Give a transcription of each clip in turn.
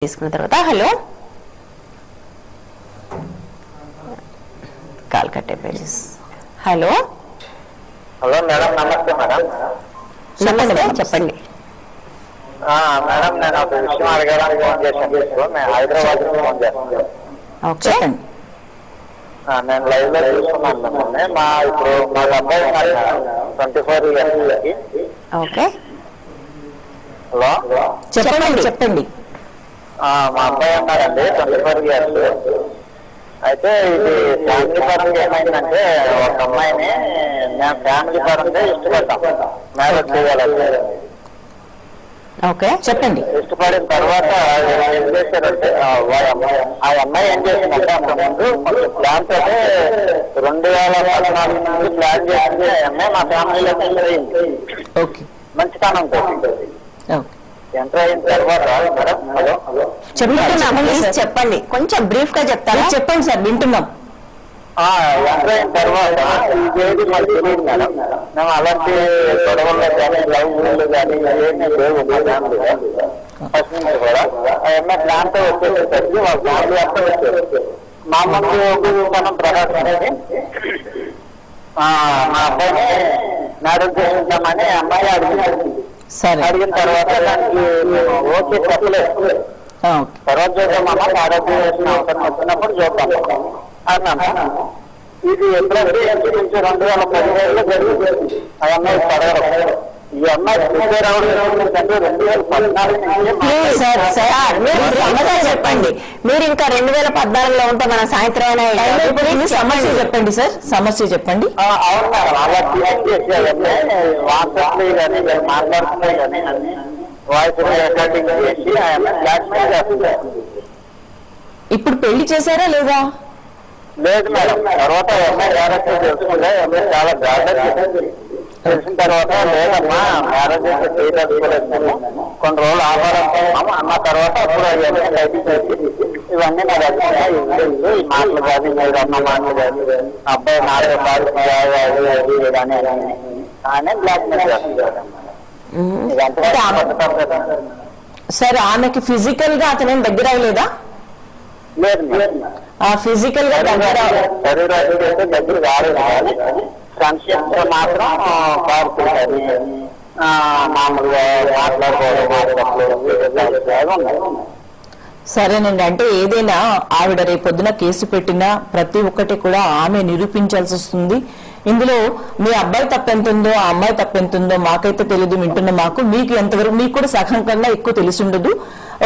తీసుకున్న తర్వాత hello call cut అయిపోయింది. హలో హలో మేడం, నమస్తే మేడం. నమస్తే, చెప్పండి మేడం, నేను ఒక విషయం అడగడానికి ఫోన్ చేశాను. నేను హైదరాబాద్ నుంచి ఫోన్ చేస్తాను. ఓకే, నేను లైవ్ లో చూస్తున్నాను మిమ్మల్ని. ఇప్పుడు మా అబ్బాయి ఉన్నారు మేడం, 24 ఇయర్స్. ఓకే, హలో చెప్పండి. మా అబ్బాయి ఉన్నారండి, 24 ఇయర్స్. అయితే ఇది ఫ్యామిలీ పరంగా ఏమైందంటే, ఒక అమ్మాయిని మేము ఫ్యామిలీ పరంగా ఇష్టపడ్డాం, మ్యారేజ్ చేయాలంటే. ఓకే, చెప్పండి. ఇష్టపడిన తర్వాత ఏం చేశారంటే, ఆ అమ్మాయి ఏం చేసిందంటే, అంత ముందు కొంచెం ప్లాన్ తోటే 2014 నుంచి ప్లాన్ చేసింది. అమ్మాయి మా ఫ్యామిలీలో ఎంటర్ అయింది. మంచితనంతో ఎంటర్ అయిన తర్వాత మేడం, చెప్పండి, కొంచెం బ్రీఫ్ గా చెప్తారా? చెప్పండి సార్, వింటున్నాం. ఎంటర్ అయిన తర్వాత ఇదేది మాకు తెలియదు మేడం. మేము అలాంటి గొడవల్లో కానీ లవ్ కానీ ఏమీ లేవు మా ఫ్యామిలీలో. ఫస్ట్ నుంచి కూడా ఆ అమ్మాయి ప్లాన్ తో వచ్చేసరికి వాళ్ళ ఫ్యామిలీ అంతా వచ్చేది. మా ముందు మనం ప్రకాశం మా అబ్బాయిని మ్యారేజ్ చేసుకుంటామని అమ్మాయి అడిగింది. అడిగిన తర్వాత దానికి మేము ఓకే చెప్పలేదు. తర్వాత చూద్దామన్నా, మ్యారేజ్ చేసిన అవసరం వచ్చినప్పుడు చూద్దాం అన్నాము. ఇది ఎప్పుడంటే 2017లో జరిగింది. ఆ అమ్మాయి పడవడం, ఈ అమ్మాయి ప్రిపేర్ అవ్వడం 2014 చెప్పండి. మీరు ఇంకా 2014లో ఉంటే మన సాయంత్రం సమస్య చెప్పండి సార్, సమస్య చెప్పండి. అవును మేడం, అలా క్లియర్ చేసేయాలంటే వాట్సాప్ కానీ మాట్లాడుతున్నాయి కానీ వాయిస్ రికార్డింగ్ చేసి ఆయన బ్లాక్మెయిల్ చేస్తుంది. ఇప్పుడు పెళ్లి చేశారా లేదా? లేదు మేడం. తర్వాత అమ్మాయి డైరెక్ట్ తెలుసుకుంటే అమ్మాయి చాలా జాగ్రత్త తెలిసిన తర్వాత, లేదమ్మా మ్యారేజ్ అయితే చేయదలుచుకోలేదు, మేము కొన్ని రోజులు ఆధారం అన్న తర్వాత అప్పుడు అవన్నీ బయటికి చేసి ఇవన్నీ నాకు వచ్చినాయి. ఈ మాటలు కానీ మీరు అన్న మాటలు కానీ అబ్బాయి నాలుగు బాగా కానీ బ్లాక్మెయిల్ చేస్తున్నారు. సరే, ఆమెకి ఫిజికల్ గా అతనేం దగ్గర అవ్వలేదా? లేదు, ఫిజికల్ గా శరీరానికి దగ్గర రాలేదు. ఫ్రెండ్షిప్ మాత్రం పాడుతుంటారు, మామూలుగా మాట్లాడుకోవడం. సరేనండి. అంటే ఏదైనా ఆవిడ రేపొద్దున కేసు పెట్టినా ప్రతి ఒక్కటి కూడా ఆమె నిరూపించాల్సి వస్తుంది. ఇందులో మీ అబ్బాయి తప్పెంతుందో ఆ అమ్మాయి తప్పెంతుందో మాకైతే తెలియదు, వింటున్న మాకు. మీకు ఎంతవరకు, మీకు కూడా సగం కన్నా ఎక్కువ తెలిసి ఉండదు.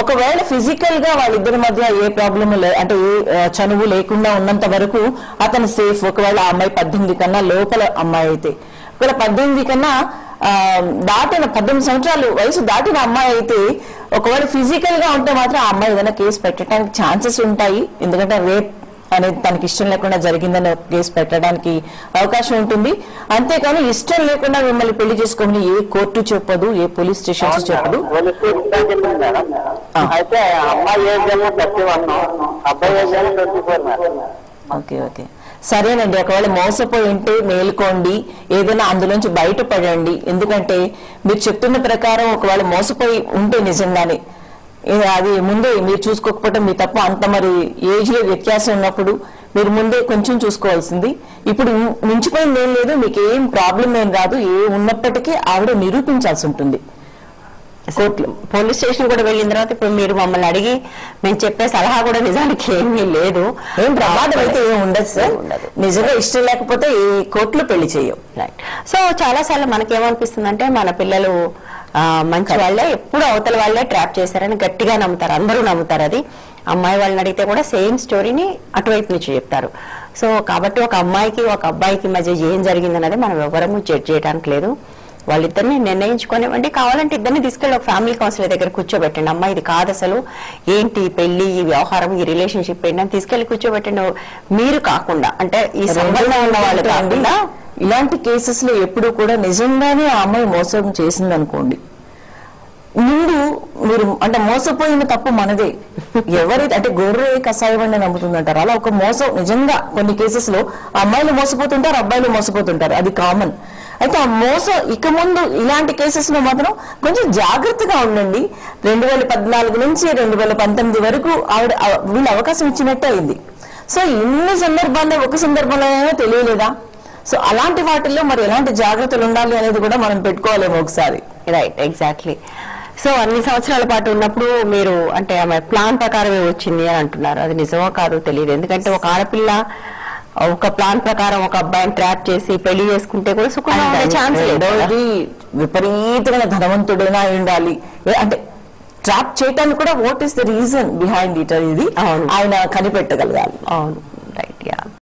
ఒకవేళ ఫిజికల్ గా వాళ్ళిద్దరి మధ్య ఏ ప్రాబ్లమ్ అంటే ఏ చనువు లేకుండా ఉన్నంత వరకు అతను సేఫ్. ఒకవేళ ఆ అమ్మాయి 18 కన్నా లోపల అమ్మాయి అయితే, ఒకవేళ 18 కన్నా దాటిన 18 సంవత్సరాలు వయసు దాటిన అమ్మాయి అయితే, ఒకవేళ ఫిజికల్ గా ఉంటే మాత్రం ఆ అమ్మాయి ఏదైనా కేసు పెట్టడానికి ఛాన్సెస్ ఉంటాయి. ఎందుకంటే రేప్ అనేది తనకి ఇష్టం లేకుండా జరిగిందని కేసు పెట్టడానికి అవకాశం ఉంటుంది. అంతేకాని ఇష్టం లేకుండా మిమ్మల్ని పెళ్లి చేసుకోమని ఏ కోర్టు చెప్పదు, ఏ పోలీస్ స్టేషన్ చెప్పదు. అయితే అమ్మాయి ఏజ్ 31, అబ్బాయి ఏజ్ 24. ఓకే, సరేనండి. ఒకవేళ మోసపోయి ఉంటే మేల్కోండి, ఏదైనా అందులోంచి బయటపడండి. ఎందుకంటే మీరు చెప్తున్న ప్రకారం ఒకవేళ మోసపోయి ఉంటే నిజంగానే అది ముందే మీరు చూసుకోకపోతే మీ తప్పు. అంత మరి ఏజ్ లో వ్యత్యాసం ఉన్నప్పుడు మీరు ముందే కొంచెం చూసుకోవాల్సింది. ఇప్పుడు మించిపోయింది ఏం లేదు, మీకు ఏం ప్రాబ్లం ఏం రాదు. ఏ ఉన్నప్పటికీ ఆవిడ నిరూపించాల్సి ఉంటుంది కోర్టులో. పోలీస్ స్టేషన్ కూడా వెళ్ళిన తర్వాత ఇప్పుడు మీరు మమ్మల్ని అడిగి మేము చెప్పే సలహా కూడా నిజానికి ఏమీ లేదు. ఏం ప్రమాదం అయితే ఏం ఉండదు సార్. ఉండదు. నిజంగా ఇష్టం లేకపోతే ఏ కోర్టులో పెళ్లి చేయం. రైట్. సో చాలా సార్లు మనకేమనిపిస్తుంది అంటే, మన పిల్లలు మంచి వాళ్ళే, ఎప్పుడు అవతల వాళ్ళే ట్రాప్ చేశారని గట్టిగా నమ్ముతారు, అందరూ నమ్ముతారు. అది అమ్మాయి వాళ్ళని అడిగితే కూడా సేమ్ స్టోరీని అటువైపు నుంచి చెప్తారు. సో కాబట్టి ఒక అమ్మాయికి ఒక అబ్బాయికి మధ్య ఏం జరిగిందన్నది మనం ఎవరము జడ్జ్ చేయడానికి లేదు. వాళ్ళిద్దరిని నిర్ణయించుకోనివ్వండి. కావాలంటే ఇద్దరిని తీసుకెళ్ళి ఒక ఫ్యామిలీ కౌన్సిలర్ దగ్గర కూర్చోబెట్టండి. అమ్మ ఇది కాదు అసలు, ఏంటి పెళ్లి, ఈ వ్యవహారం, ఈ రిలేషన్షిప్ ఏంటి అని తీసుకెళ్లి కూర్చోబెట్టండి. మీరు కాకుండా, అంటే ఈ సంబంధం ఉన్న వాళ్ళు కాకుండా. ఇలాంటి కేసెస్ లో ఎప్పుడు కూడా నిజంగానే ఆ అమ్మాయి మోసం చేసింది అనుకోండి, ముందు మీరు అంటే మోసపోయిన తప్పు మనదే. ఎవరైతే అంటే గొర్రె కషాయమని నమ్ముతుందంటారు, అలా ఒక మోసం నిజంగా కొన్ని కేసెస్ లో అమ్మాయిలు మోసపోతుంటారు, అబ్బాయిలు మోసపోతుంటారు. అది కామన్. అయితే ఆ మోసం ఇక ముందు ఇలాంటి కేసెస్ లో మాత్రం కొంచెం జాగ్రత్తగా ఉండండి. 2014 నుంచి 2019 వరకు వీళ్ళు అవకాశం ఇచ్చినట్టే అయింది. సో ఇన్ని సందర్భాల్లో ఒక సందర్భంలో తెలియలేదా? సో అలాంటి వాటిల్లో మరి ఎలాంటి జాగ్రత్తలు ఉండాలి అనేది కూడా మనం పెట్టుకోవాలేమో ఒకసారి. Right, exactly. సో అన్ని సంవత్సరాల పాటు ఉన్నప్పుడు మీరు అంటే ఆమె ప్లాన్ ప్రకారమే వచ్చింది అని అంటున్నారు. అది నిజమో కాదో తెలియదు. ఎందుకంటే ఒక ఆడపిల్ల ఒక ప్లాన్ ప్రకారం ఒక అబ్బాయిని ట్రాప్ చేసి పెళ్లి చేసుకుంటే కూడా సుఖంగా ఉండే ఛాన్స్ లేదు. విపరీతమైన ధనవంతుడైనా ఉండాలి అంటే ట్రాప్ చేయడానికి కూడా what is the reason behind it అనేది ఆయన కనిపెట్టగలగాలి. అవును, రైట్, యా.